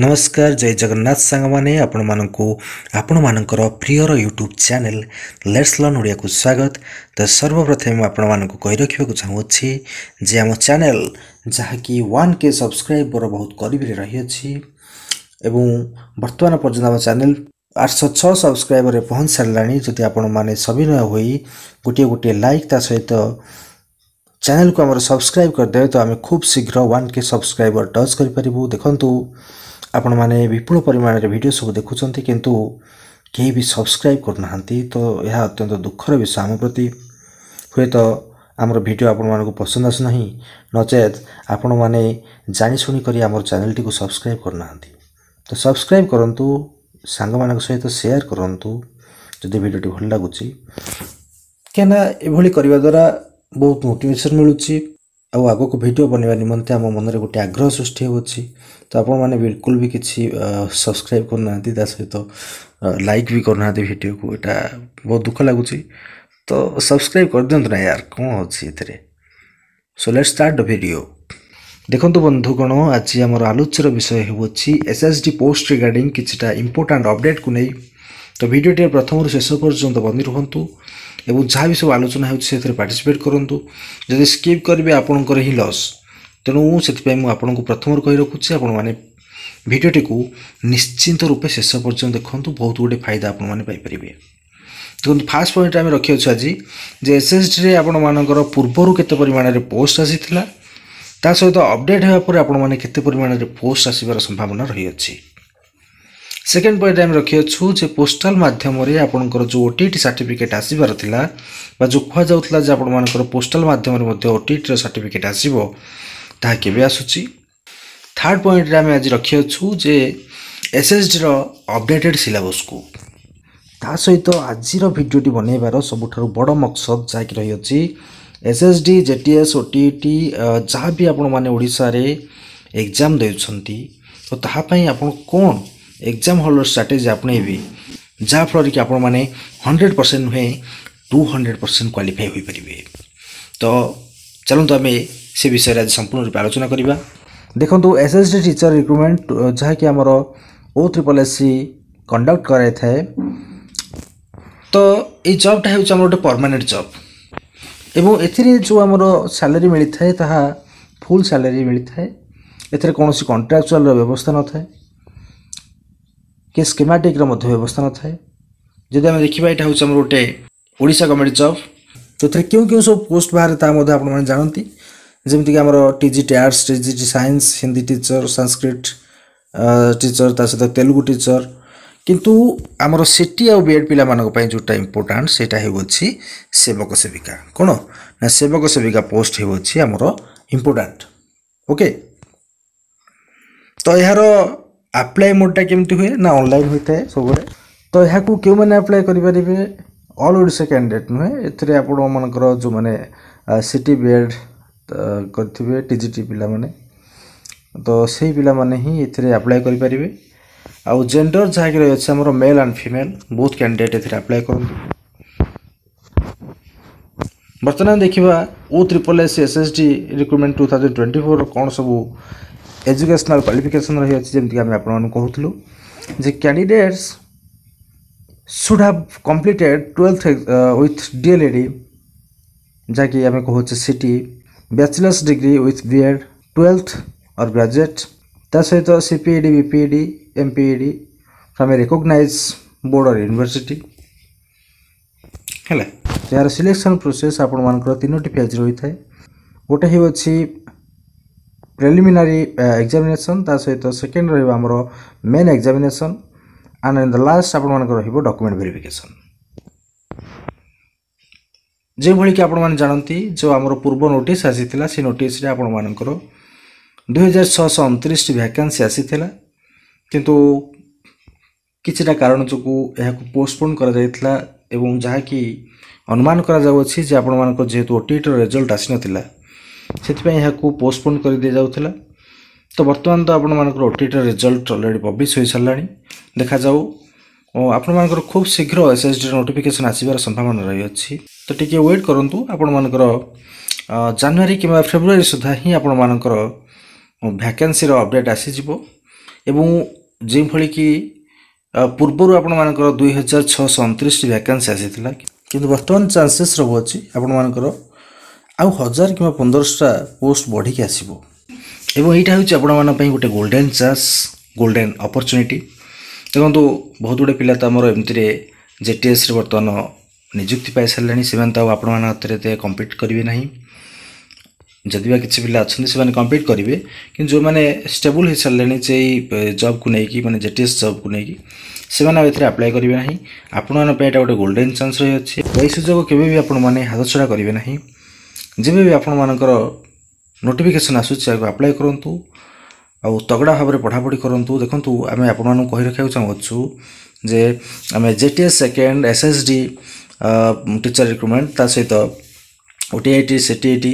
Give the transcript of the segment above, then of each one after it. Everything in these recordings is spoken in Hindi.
नमस्कार जय जगन्नाथ सांग माने आपण मानकु आपण मानकर prior YouTube channel let's learn Odia को स्वागत। तो सर्वप्रथम आपण मानकु कहि रखिबा को चाहूछि जे हम चैनल जहा कि 1K सब्सक्राइबर बहुत करीब रे रही अछि एवं वर्तमान पर्यंत हम चैनल 806 सब्सक्राइबर रे पहुंच सारलानी। जति आपण माने सविनय होई गोटे गोटे लाइक ता सहित चैनल को हमर सब्सक्राइब कर दे तो आम खूब शीघ्र 1K सब्सक्राइबर टच कर परिबु। देखंतु आपण माने विपुल परिमाण रे वीडियो सब देखुचंती किंतु केही भी सब्सक्राइब करना तो यह अत्यंत दुखर विषय आम प्रति। हुए तो आमर वीडियो आपण मानक पसंद आस नहीं नचेत आपण माने जानी सुनी करी आमर चैनल टी को सब्सक्राइब करना तो सब्सक्राइब करंतु सांग मानक सहित शेयर करंतु जदि वीडियो टी भल लागुची केना एभली करबा द्वारा बहुत मोटिवेशन मिलुची आउ आगो को वीडियो बनवा निमंते आम मन रे गोटे आग्रह सृष्टि होछि। तो आपण माने बिल्कुल भी किसी सब्सक्राइब करना ता सहित लाइक भी करना वीडियो को एटा बहुत दुख लगुच। तो सब्सक्राइब कर दियंतु ना यार कौन अच्छी एथरे। So let's start the video. देखंतु बंधुगण आज आमर आलोच्यर विषय होछि एसएसडी पोस्ट रिगार्डिंग किछटा इंपोर्टेंट अपडेट को नहीं। तो वीडियो टी प्रथम शेष पर्यंत बनी रुहंतु एवं जहाँ भी सब आलोचना होछि पार्टिसिपेट करंतु। जदि स्किप करेंगे आपणकर ही लॉस तेणु से आपको प्रथम कही रखुच्छे आपण मैंने भिडटी को निश्चिंत रूपे शेष पर्यटन देखूँ बहुत गुटे फायदा आपण मैंने पाइपर। देखो फास्ट पॉइंट आम रखी अच्छे आज जे एसएसडी आपण मानकर पूर्वर केते परिमाण में पोस्ट आसीथिला ता सहित अपडेट होगा आपण मैंने केते परिमाण में पोस्ट आसबार संभावना रही अछि। सेकेंड पॉइंट आम रखी अच्छु जे पोस्टाल माध्यम रे आपणकर जो ओटीटी सर्टिफिकेट आसबार थिला बा जो कह जाउतला जे आपण मानकर पोस्टाल माध्यम रे मध्ये ओटीटी सर्टिफिकेट आसीबो ताहा केबे आसुची। थर्ड पॉइंट रे आम आज रखी अच्छु जे एसएसडी रो अपडेटेड सिलेबस को ता सहित आजिर भिडियोटी बनैबार सबुठारु बड़ मकसद जाकि रही अछि एसएसडी जेटीएस ओटीटी जहाँ भी आपण माने ओडिसा रे एग्जाम देउछंती तो ताहा पई आपण कोन एग्जाम हॉलर स्ट्रैटेजी अपनेबी जहाँ फल कि आपण माने 100% नुहे 200% क्वालिफाई हो पारे। तो चलते आम से विषय आज संपूर्ण रूप आलोचना करवा। देखो एसएसडी टीचर रिक्रुटमेंट जहाँ कि आमर OSSC कंडक्ट कराई थाए तो ये जॉबटा हूँ गोटे परमानेंट जॉब एवं एथिरे जो आमर सैलरी मिलता है ताहा फुल सैलरी मिलता है। एथिरे कौन सी कॉन्ट्रैक्चुअल व्यवस्था न थाए कि स्कीमेटिक व्यवस्था न थाए। जदि आम देखा यहाँ हूँ गोटे ओडिशा गवर्नमेंट जॉब तो क्यों क्यों सब पोस्ट बाहर आपने जानती जमीक आम TGT arts TGT science Hindi teacher Sanskrit teacher ता सहित तेलुगु टीचर किंतु आमर सीटी आ बीएड पिला मानक पई जोटा इंपोर्टेंट सेटा हेउछि सेवक सेविका कोन ना सेवक सेविका पोस्ट हेउछि आमर इंपोर्टेंट। ओके तो यार अप्लाई मोडटा केमती हुए ना ऑनलाइन होता है सब। तो यहाँ को क्यों मैंने अप्लाई करें ऑल ओडिशा कैंडिडेट नुहे एथिरे आपण मानकर जो माने सीटी बीएड करथिबे टीजीटी पिला माने तो सही पिला माने ही एथिरे अप्लाई करि परिबे। आउ जेंडर जहाँ रही अच्छे आमर मेल एंड फीमेल बहुत कैंडिडेट एथिरे अप्लाई करंतु। बर्तमान देखिबा OSSC एसएसडी रिक्रुटमेंट 2024 कौन सब एजुकेशनल क्वालिफिकेशन रही अच्छी जमीक आम आपको कहूँ जे candidates should have completed 12th with DElEd जहाँकि आम कहूँ सीटी bachelors degree with BEd 12th और ग्रेजुएट ता सहित सीपीईडी बीपीईडी एमपीईडी फ्रॉम ए रिकॉग्नाइज बोर्ड और यूनिवर्सिटी है। यार सिलेक्शन प्रोसेस आपण मानकर 3टी फेज रही है। गोटे ही अच्छी प्रिलिमिनारी एग्जामिनेशन ता सहित सेकेंड रहिबा हमरो main examination and in the last आपण मानकर रहिबो डॉक्यूमेंट वेरिफिकेशन। जे भली कि आपण मान जानती जो हमरो पूर्व नोटिस आसीथिला से नोटिस रे आपण मानकर 2629 वैकेंसी आसीथिला किंतु किछटा कारण जोकु एहा को पोस्टपोन करा जायथिला एवं जहा कि अनुमान करा जाउछि जे आपण मानकर जेहेतु ओटीटी रिजल्ट आसी नथिला से यहाँ को पोस्टपोन कर दि जाऊला। तो बर्तमान तो आपण मानकर ओटीटी रिजल्ट ऑलरेडी पब्लिश हो सारा देखा जाऊ आपण मानकर खूब शीघ्र एसएसडी नोटिफिकेशन आसबार संभावना रही अच्छी। तो टिके वेट करंतु आपण मानकर जनवरी कि फेब्रुआरी सुधा ही आपण मानकर वैकेंसी अपडेट आसीजिवो एवं जो भली कि पूर्वर आपण मानकर 2629 वैकेंसी आसीथिला किंतु वर्तमान चांसेस रहू अछि आपण मानकर आउ 1000 कि 1500 पोस्ट बढ़ी के आसीबो एवं एटा होछि आपण मान पई गोटे गोल्डन चांस गोल्डन अपॉर्चुनिटी देखो बहुत गुड़े पिला तो आमर एमती जेटीएस रे बर्तमान निजुक्ति पाई सारे से आपण मान कम्पीट करेंगे ना जदि किसी पिला अच्छा से कम्पीट करेंगे कि जो मैंने स्टेबल हो सारे से जॉब को लेकिन माने जेटीएस जॉब को लेकिन से अप्लाई करेंगे ना आपण मान गोटे गोल्डन चांस रही है यही सुजोग केवे आपण मैंने हाथ छड़ा करेंगे ना जब भी आपण मानकर नोटिफिकेशन आसूँ अप्लाई करूँ आउ तगड़ा भाव में पढ़ापढ़ी करूँ देखूँ आम आपण कही रखा चाहूँ जे आम JTS second SSD teacher recruitment ता सहित ओटीआईटी सीटीईटी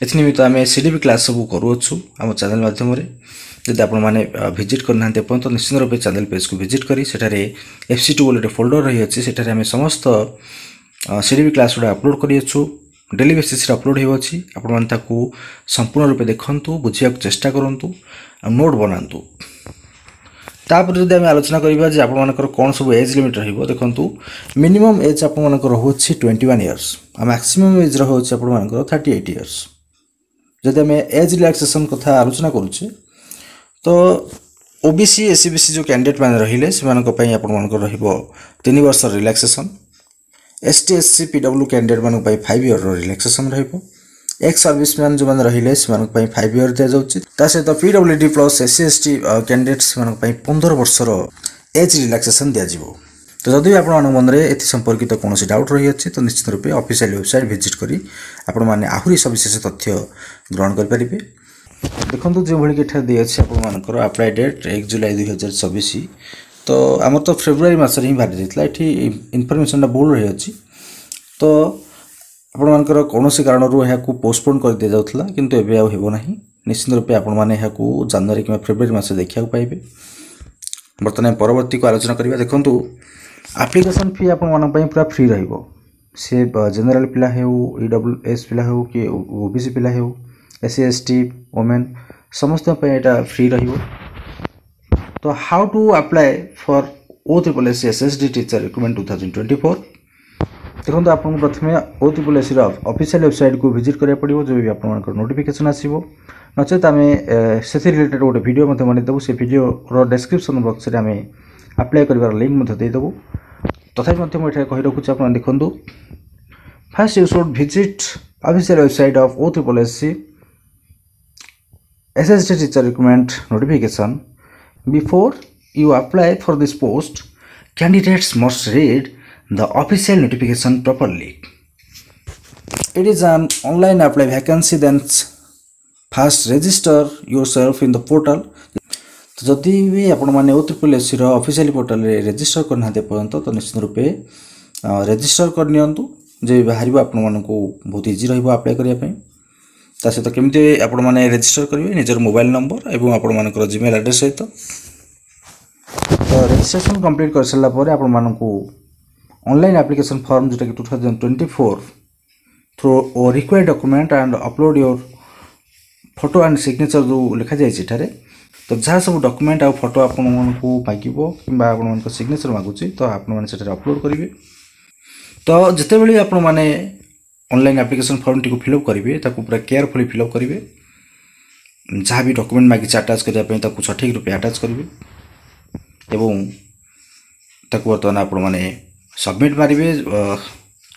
एनिमित्त आम सीडीपी क्लास सब करूँ आम चैनल मध्यम जब आपण मैंने विजिट करना तो निश्चित रूप चैनल पेज को विजिट करी सेठारे FC2 बोले फोल्डर रही अच्छे सेठारे आम समस्त सीडीपी क्लास गुड़ा अपलोड करूँ डेली बेसिस अपलोड होती आपण मैंने संपूर्ण रूप देखु बुझा चेष्टा करूँ नोट बनातु तापर जब आम आलोचना करवा आपर कौन सब एज लिमिट रही देखु मिनिमम एज आपर रोचे 21 इयर्स आ मैक्सिमम एज रोचे आपर 38 इयर्स जब आम एज रिलैक्सेशन कथा आलोचना करुचे तो ओबीसी एससीबीसी जो कैंडिडेट मैंने रहिले से आपर 3 वर्ष relaxation ST SC PWD candidate मान 5 इयर रिलैक्सेशन रहिबो एक्स सर्विसमैन जो मैंने रहिले से 5 इयर दिया जाउची ता सहित PWD plus SC ST candidates मान 15 वर्षर एज रिलैक्सेशन दिया जिवो तो जदि आपण मन में एथि संपर्कित कौन डाउट रही अच्छे तो निश्चित रूप ऑफिशियल वेबसाइट विजिट करी आपण माने आहुरी सविशेष तथ्य ग्रहण कर परिबे देखो जो भली कि दी अच्छे आपर अप्लाई डेट 1 जुलाई 2024 तो आमर तो फेब्रुआरी मसरे ही बाहरी जाता ये इनफर्मेशन बोल्ड रही अच्छी तो आपण मानकर कौन कारण पोस्टपोन कर दि जाता किंतु एबे आउ हेबो नाही निश्चित रूप आपण माने जनवरी कि फेब्रुआरी मस देखा पाइबे बर्तमान परवर्ती को आलोचना करवा देखु एप्लिकेशन फी आपण मान पूरा फ्री रहिबो से जनरल पिला हो ईडब्ल्यूएस पिला हो कि ओबीसी पिला हो एससी एसटी वोमेन समस्त एटा फ्री रहिबो तो how to apply for OSSC SSD teacher recruitment 2024 देखो आप प्रथम OSSC ऑफिशियल वेबसाइट को विजिट करा पड़ो जो भी आप नोटिफिकेशन आसो नचेत आम से रिलेटेड गोटे वीडियो बनेदेबू से वीडियो डिस्क्रिप्शन बॉक्स में आम अप्लाई कर लिंक देदेबू तथापि मुझे कही रखुच्छे आप देखो first you should visit official website of OSSC SSD teacher recruitment notification Before you apply for this post, candidates must read the official notification properly. It is an online apply vacancy, then first register yourself in the portal. तो जदि भी आपण मैंने OSSC ऑफिशियल पोर्टल रे रजिस्टर करना पर्यंत तो निश्चित रूपे रजिस्टर कर नियंतु जे बाहर आपण मानक बहुत इजी रहिबो अप्लाई करिया पई ता सहित केमती आपण माने रजिस्टर करेंगे निजर मोबाइल नंबर एवं आपण मानकर जीमेल एड्रेस सहित तो रजिस्ट्रेशन कंप्लीट कर सारा पर आपण मानक ऑनलाइन एप्लिकेशन फॉर्म जोटा कि 2024 through required document and upload your photo and signature जो लिखा जाए तो जहाँ सब डॉक्यूमेंट आ फोटो आपण मानक मागिबो किबा आपण मानक सिग्नेचर मागुची तो आपण माने सेटा अपलोड करेंगे तो जिते बेले आपण माने ऑनलाइन एप्लिकेशन फॉर्म टी को फिलअप करेंगे ताकू पूरा केयरफुली फिलअप करेंगे जहाँ भी डॉक्यूमेंट मागी अटैच करने सठिक रूपे अटैच करेंगे एवं ताकू बर्तमान आपण माने सबमिट मारिबे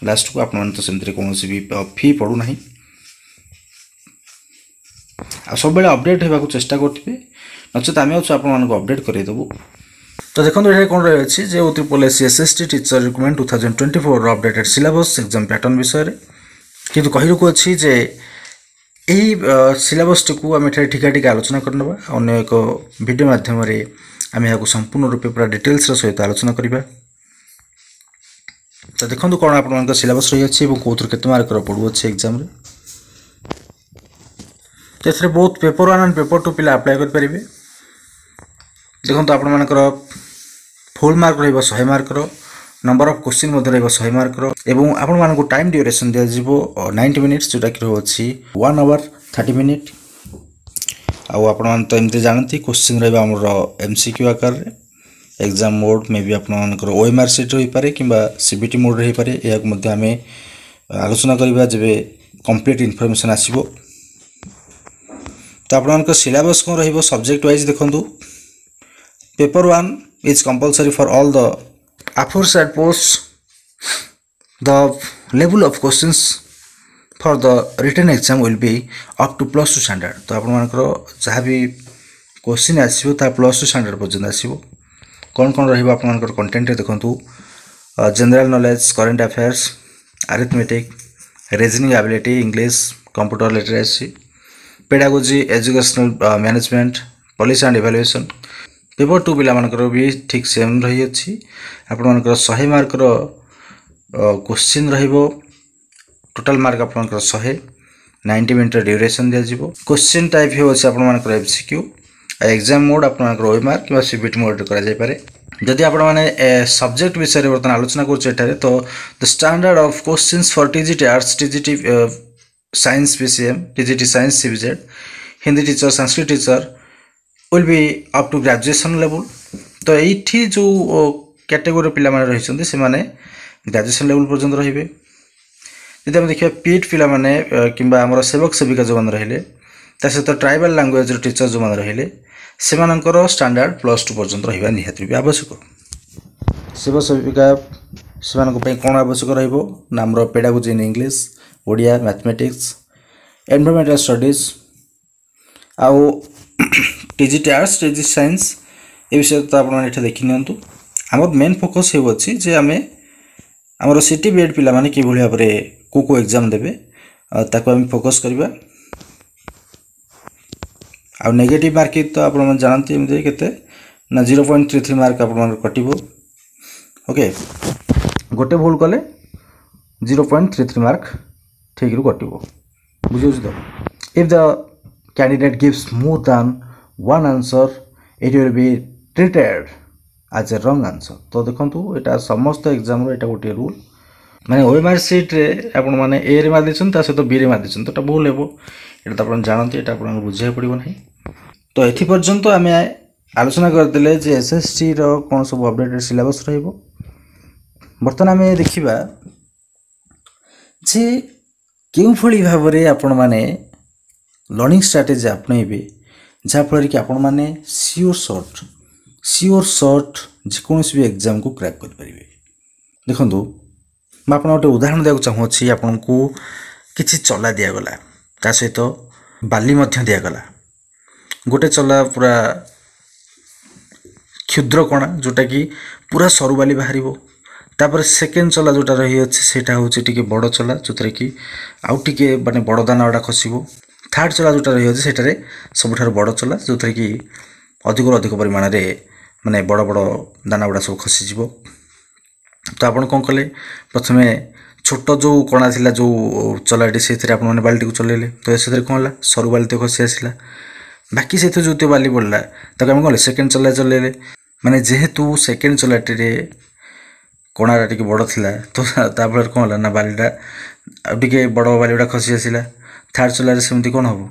लास्ट को आपण माने तो सेमतरे कौन भी फी पड़ू ना आ सब बेले अपडेट होगा चेष्टा करते नचेत आम आपण मानक अपडेट करदेबू तो देखो ये कौन रही अच्छी जे OSSC SSD teacher recruitment 2024 updated syllabus exam pattern विषय किंतु कही रखु अच्छी जे यही सिलेबस टी को आम ठिका आलोचना करना अन्य एक वीडियो माध्यम आम यहाँ संपूर्ण रूपे पूरा डिटेल्स सहित आलोचना करवा तो देखो कौन आप सिलेबस रही अच्छी कौन केते मार्क पड़ू अच्छे एग्जाम तो बहुत पेपर 1 एंड पेपर 2 पिला अप्लाई करेंगे देखो आपण मानकर फुल मार्क रहिबो 100 मार्क रो नंबर ऑफ क्वेश्चन मध्य रहिबो 100 मार्क रो एवं आपण मानक टाइम ड्यूरेशन दिया जिवो 90 मिनिट्स जोटा कि रहउछि 1 आवर 30 मिनिट आउ आपण तो एमती जानती क्वेश्चन रहा आमर एमसीक्यू आकार एग्जाम मोड मे भी आपर ओएमआर सीट हो पारे कि सीबीटी मोड रही पारे या आम आलोचना करवा जब कंप्लीट इनफॉरमेशन आसो। तो आप सिलेबस कौन रही सब्जेक्ट वाइज देखूँ paper 1 is compulsory for all the aforesaid posts the level of questions for the written exam will be up to +2 standard। तो आप जहाँ भी क्वेश्चन आसो +2 standard पर्यटन आसो कौन कौन रहा कंटेंट देखूँ general knowledge current affairs arithmetic reasoning ability English computer literacy pedagogy educational management policy and evaluation. Paper 2 पिला भी ठीक सेम रही अच्छी आपर 100 मार्क क्वेश्चन रहिबो टोटल मार्क आपनकर 100 90 मिनट ड्यूरेशन दिया क्वेश्चन टाइप हो आपनकर एमसीक्यू एग्जाम मोड आपनकर ओएमआर कि सीबीटी मोड करा जाय पारे। जदि आपण माने सब्जेक्ट विषय बर्तमान आलोचना कर तो the standard of questions for TGT arts TGT science PCM TGT science CBZ Hindi teacher Sanskrit teacher will be up to graduation level. तो ये जो कैटेगोरी पिला माने रही से माने ग्रेजुएशन लेवल पर्यंत रहिबे। यदि हम देखिए पीट पिला माने किंबा हमर सेवक सेविका जो माने रहिले ता सहित ट्राइबल लैंग्वेज टीचर जो माने रहिले सेमानंकर स्टैंडर्ड +2 पर्यंत रहिबा निहाती भी आवश्यक। सेवक सेविका सेमानक पई कोन आवश्यक रहिबो नामर pedagogy in English Odia mathematics environmental studies आउ टीजीटी आर्ट्स टीजीटी साइंस ए विषय तो आप देखी नियंतु। आमर मेन फोकस हो अच्छी जे आमे आमर सिटी बीएड पिला माने कि भाव को एग्जाम देबे ताको आम फोकस करबा। आ नेगेटिव मार्किंग तो आप जानते एमती केते ना 0.33 मार्क आप कटिबो। ओके गोटे भूल कले 0.33 मार्क ठीक रू कटिबो बुझियो तो। If the candidate gives more than one answer it will be treated as a wrong answer. तो देखो यहाँ समस्त एग्जाम रो गोटे रूल माने ओएमआर सीट रे आपण माने ए रे मार दिछन ता सहित बी रे मार दिछन तो भूल हेबो एटा तो आपण जानते एटा आपण बुझाय पड़िबो नहीं। तो एथि पर्यंत आम आलोचना करदे जे एसएसटी रो कोन सब अपडेटेड सिलेबस रहिबो। बर्तमान आम देखिबा जे केउ फली भाव रे आपण माने लर्निंग स्ट्रैटेजी अपनाइबे जहाँ फल कि आपण माने सियोर शॉर्ट जेकोसी भी एग्जाम को क्रैक कर पारिबे। देखंतु मैं आपन गोटे उदाहरण देବାକୁ चाहूँगी आपन को किछि चला दिया गला ता सहित बाली मध्य दिया गला गोटे चला पूरा क्षुद्र कणा जोटा कि पूरा सरू बाली बाहरिबो तापर सेकेंड चला जोटा रही अछि सेटा होछि टिके बड़ चला जोतरे कि आउ टिके माने बड़ दाना वाडा खसिबो। थर्ड चला जोटा रही अछि सेटारे सबुठार बड़ चला जोतरे कि अधिक परिमाण रे माने बड़ बड़ दाना गुड़ा सब खसी जीवो। तो आपण कौन कले प्रथमे छोट जो कणा थिला जो चलाटी से आपण माने बाल्टी को चलेले तो से कौन होला सरू बाल्टी खसी आसला बाकी से जो बाली पड़ला ताको हम कले सेकेंड चला चलेले माने जेहेतु सेकेंड चलाटी रे कणाटा टिके बड़ थिला तो तापर कौन होला ना बालीटा टिके बड़ बालीटा खसी आसला। थर्ड चलारे सेमती कौन हम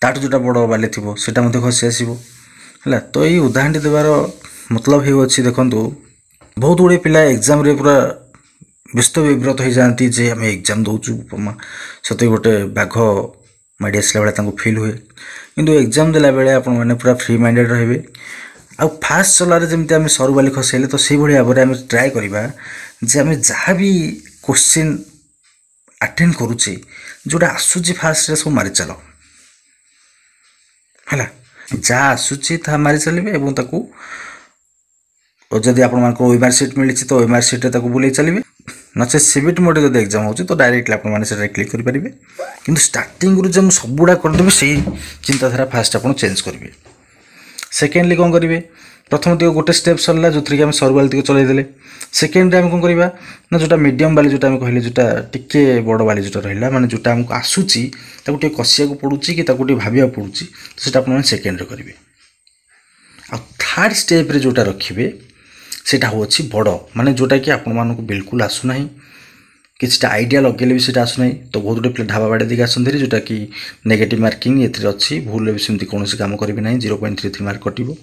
ताठू जोटा बड़ बाली थी सेटा खसी आसो है। तो ये उदाहरण देवार मतलब हो देखु बहुत गुड़े पिला एग्जाम रे पूरा व्यस्त विव्रत हो जाती जे आम एग्जाम दौचु सत गोटे बाघ माड़ी आसला बेले फिल हुए किंतु एग्जाम देला बेले आपण मैंने पूरा फ्री माइंडेड रहिबे। आ फास्ट चलारे जमती आम सरू बाली खसैले तो से भाई भाव में ट्राए करवा जे आम जहाँ भी क्वेश्चन अटेंड करुचे जोटा आसूची फास्ट रे सब मारी चल है जहाँ आसूची ता मारी चलिए और जदि आप ओएमआर सीट मिली तो ओएमआर सीट बुले चलिए नचे सीबीटी मोड जब एग्जाम हो तो डायरेक्टली आपने क्लिक करेंगे कि स्टार्टिंग जब सबुड़ा करदेवे से चिंताधारा फास्ट आप चेंज करेंगे। सेकेंडली कौन करेंगे प्रथम टी गोटे स्टेप सरला जो थी आम सरू बाली चलईदे सेकेंड कौन करवा ना जोटा मीडियम बाली जोटा कहले जोटा टिके बड़ बाली जोटा रहा माने जोटा आमको आसूची टे कसिया पड़ुची कि भाविया पड़ुची तो सेटा आप सेकेंड करेंगे। आ थर्ड स्टेप रे जोटा रखिए सेटा होछि बड़ माने जोटा कि आपण मानको बिल्कुल आसुना किछटा आइडिया लगेले भी सेटा आसु नहीं तो बहुत गुटे पिला ढाबा बाड़े दिखे आसती जोटा कि नेगेटिव मार्किंग ये अच्छी भूल भी सेमती कौन काम करेंगे ना 0.33 मार्क कटो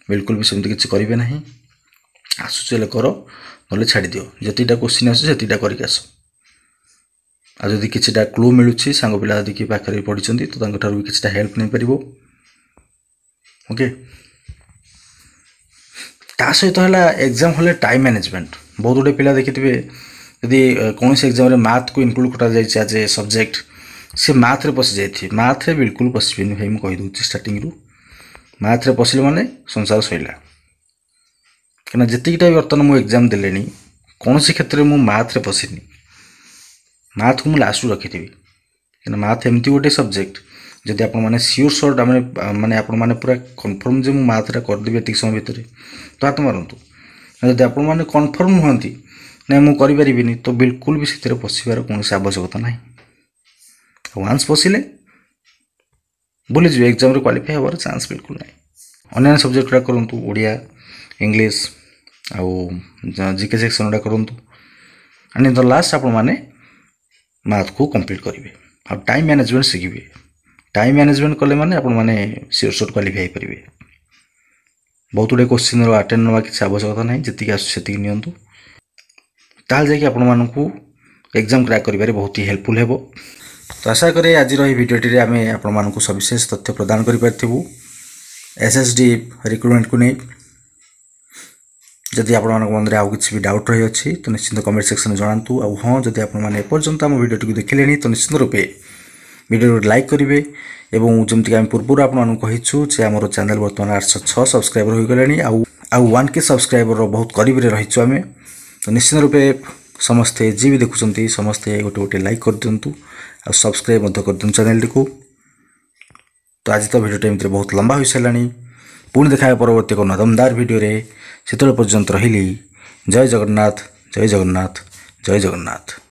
बिल्कुल भी सेमती किसी करेंगे ना आसुचे कर ना छाड़ी दियो जिटा क्वेश्चन आसटा करके आस आ जदि किछटा क्लू मिलूँ सांग पिला यदि किए पाखे पढ़ी तो भी किछटा हेल्प नहीं पार ओके ता सहित है एग्जाम हॉल टाइम मैनेजमेंट बहुत गुटे पिला देखिथे यदि कौन एग्जाम मैथ को इनक्लूड कर आज ए सब्जेक्ट सी मैथ रे पशि जाए मैथ रे बिल्कुल पशि भाई मुझे कहीदे स्टार्टिंग रू मैथ रे पशिले माने संसार सैला कहीं जितकीटा बर्तमान मुझे एग्जाम देले कौन क्षेत्र में मैथ रे पशिनी मैथ को मुझे लास्ट रखी कहीं मैथ एमती गोटे सब्जेक्ट जदि आप सियोर सर्ट माने आपने पूरा कन्फर्म जो मैथ रे करदेवी एतिक समय भितर तो हाथ मारतु जदि आप कन्फर्म नुहति ना मुझे करें तो बिल्कुल भी से पशिबार कौन आवश्यकता ना वान्स पशिले भूलीजे एग्जाम क्वालिफाई होवार चांस बिल्कुल ना अन्य सब्जेक्ट गुड़ा करूँ ओडिया इंग्लिश आउ जीके सेक्शन गुड़ा करूँ एंड द लास्ट आप मैथ को कंप्लीट करेंगे और टाइम मैनेजमेंट शिखिए टाइम मैनेजमेंट कले माने आपण माने सियोर शॉर्ट क्वालिफाई करेंगे बहुत गुड़े क्वेश्चन अटेंड ना किसी आवश्यकता ना जी आसती नियंतु ताल जाकि आपण मानकू एग्जाम क्रैक करिबारे बहुत ही हेल्पफुल हेबो तो आशा करे आज भिडियोटी रे आमे आपण मानकू सविशेष तथ्य प्रदान करि पारथिबु एसएसडी रिक्रुटमेंट को नहीं जदि आपण मानक मन रे आउ किछि भी डाउट रही अछि तो निश्चित कमेंट सेक्शन में जणांतु आ हां जदि आपण माने एपर्यंत हम भिडियोटी को देखिलेनी तो निश्चित रूपे वीडियो लाइक करेंगे एवं जमती आम पूर्व आपको कहीचु जे आम चैनल बर्तमान 806 सब्सक्राइबर हो गलानी आउ 1K सब्सक्राइबर बहुत करीब रहीचु आम तो निश्चित रूपे समस्ते जी भी देखुं समस्ते गोटे गोटे लाइक कर दिंतु आ सब्सक्राइब कर दिंतु चैनल टी को तो आज तो भिडियो एमती बहुत लंबा हो सारा पुणी देखा परवर्ती एक नदमदार भिडियो से पर्यंत रही जय जगन्नाथ जय जगन्नाथ जय जगन्नाथ।